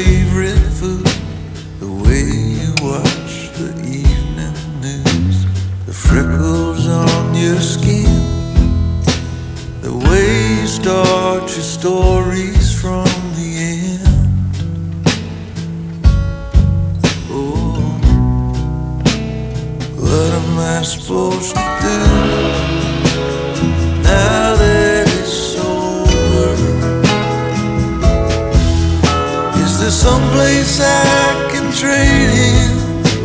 favorite food, the way you watch the evening news, the freckles on your skin, the way you start your stories from the end. Oh, what am I supposed to do now that it's over? Is there someplace I can trade in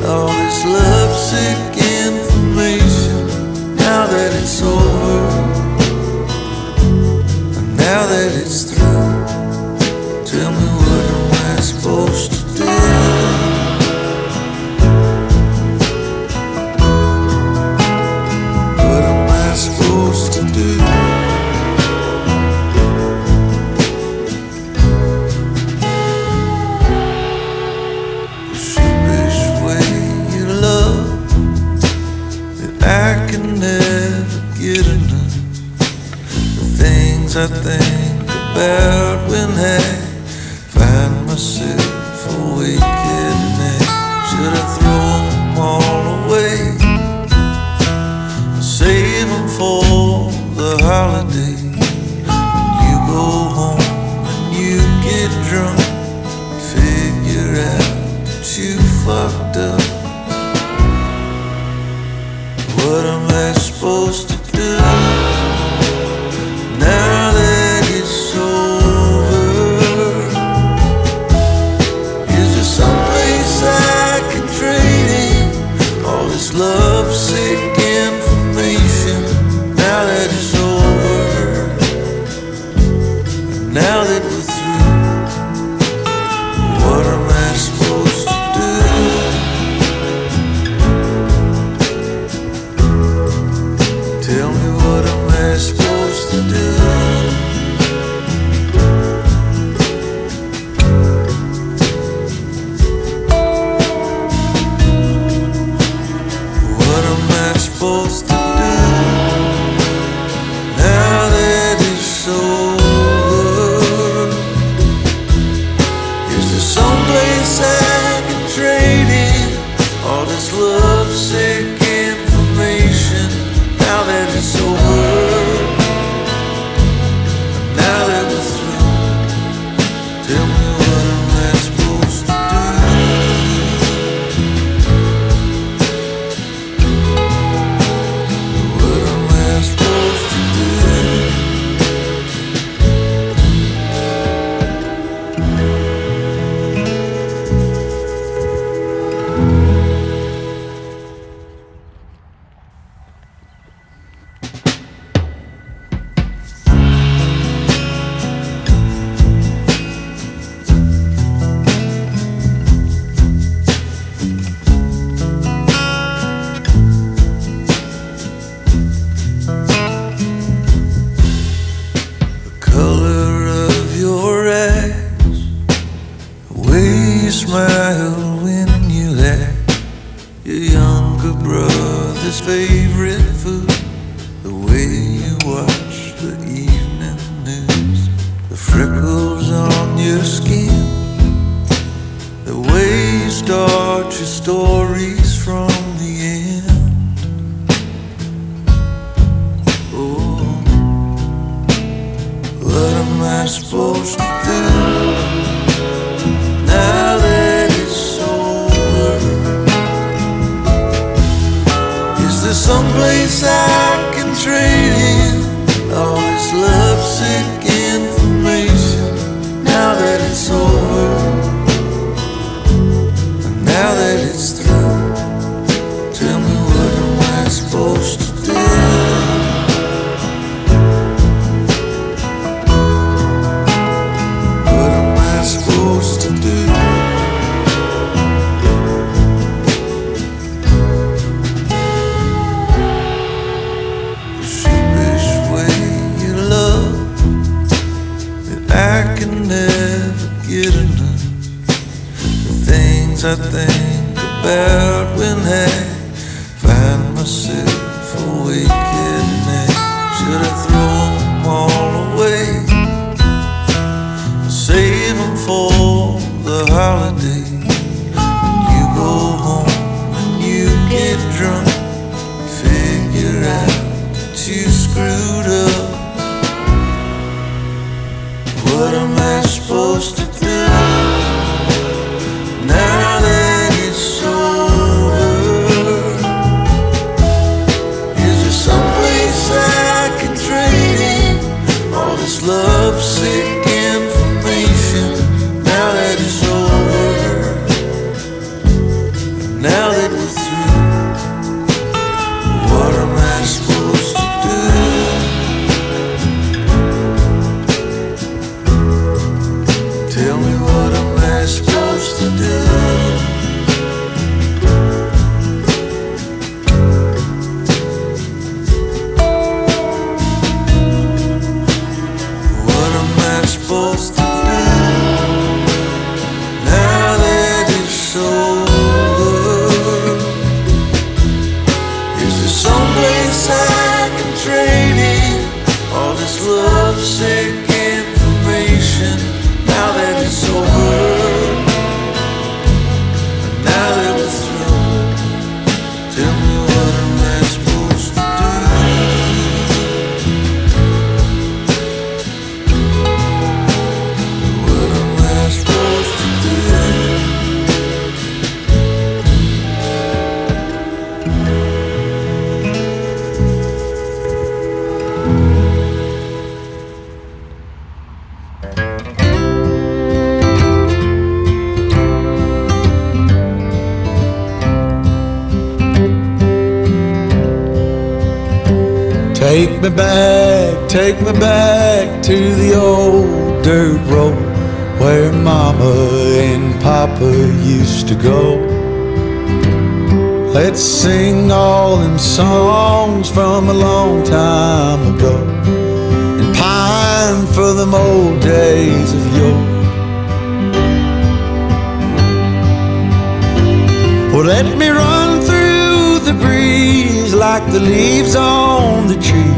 all this lovesick information now that it's over? Now that it's through, tell me what am I supposed to do? What am I supposed to do? The sheepish way you love that I can never get enough. Things I think about when I find myself awake at night. Should I throw them all away and save them for the holiday? When you go home and you get drunk, figure out that you fucked up. What am I supposed to do now that it's over? Is there someplace I can trade in all this lovesick information now that it's over? And now that we're through, what am I supposed to do? Tell me, what am I supposed to do? What am I supposed to do now that it's over? Is there someplace I can trade in all this lovesick information now that it's over? Now that we're through, tell me, what am I supposed to do? What am I supposed to do? Color of your eyes, the way you smile when you laugh, your younger brother's favorite food, the way you watch the evening news, the freckles on your skin, the way you start your stories from the end. Oh, what am I supposed to do now that it's over? Is there someplace I can trade in all this lovesick information now that it's over? And now that it's through, tell me, what am I supposed to do? Supposed to do? The sheepish way you love that I can never get enough. The things I think about when I find myself awake at night. Should I throw them all away? Save them for the holiday. You go home and you get drunk, figure out that you screwed up. What am I supposed to do now that it's over? Is there someplace I can trade in all this love-sick information now that it's over? Now that we're through, what am I supposed to do? Tell me, what am I supposed to do? What am I supposed to do now that it's over? Is there someplace I can trade in all this love-sick information now that it's over? Now that we're through, tell me, what am I supposed to do? What am I supposed to do? Take me back to the old dirt road where Mama and Papa used to go. Let's sing all them songs from a long time ago and pine for them old days of yore. Well, let me run through the breeze like the leaves on the trees.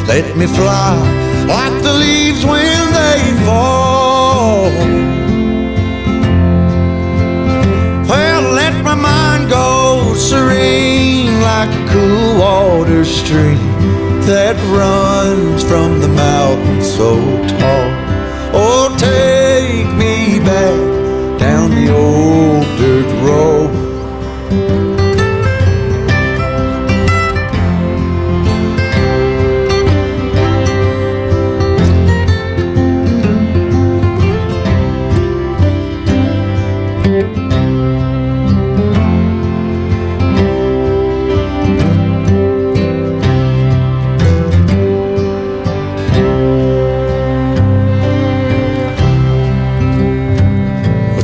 Let me fly like the leaves when they fall. Well, let my mind go serene like a cool water stream that runs from the mountain so tall. Oh, take me back down the old dirt road.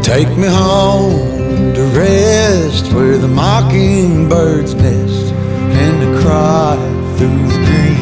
Take me home to rest where the mockingbirds nest and to cry through the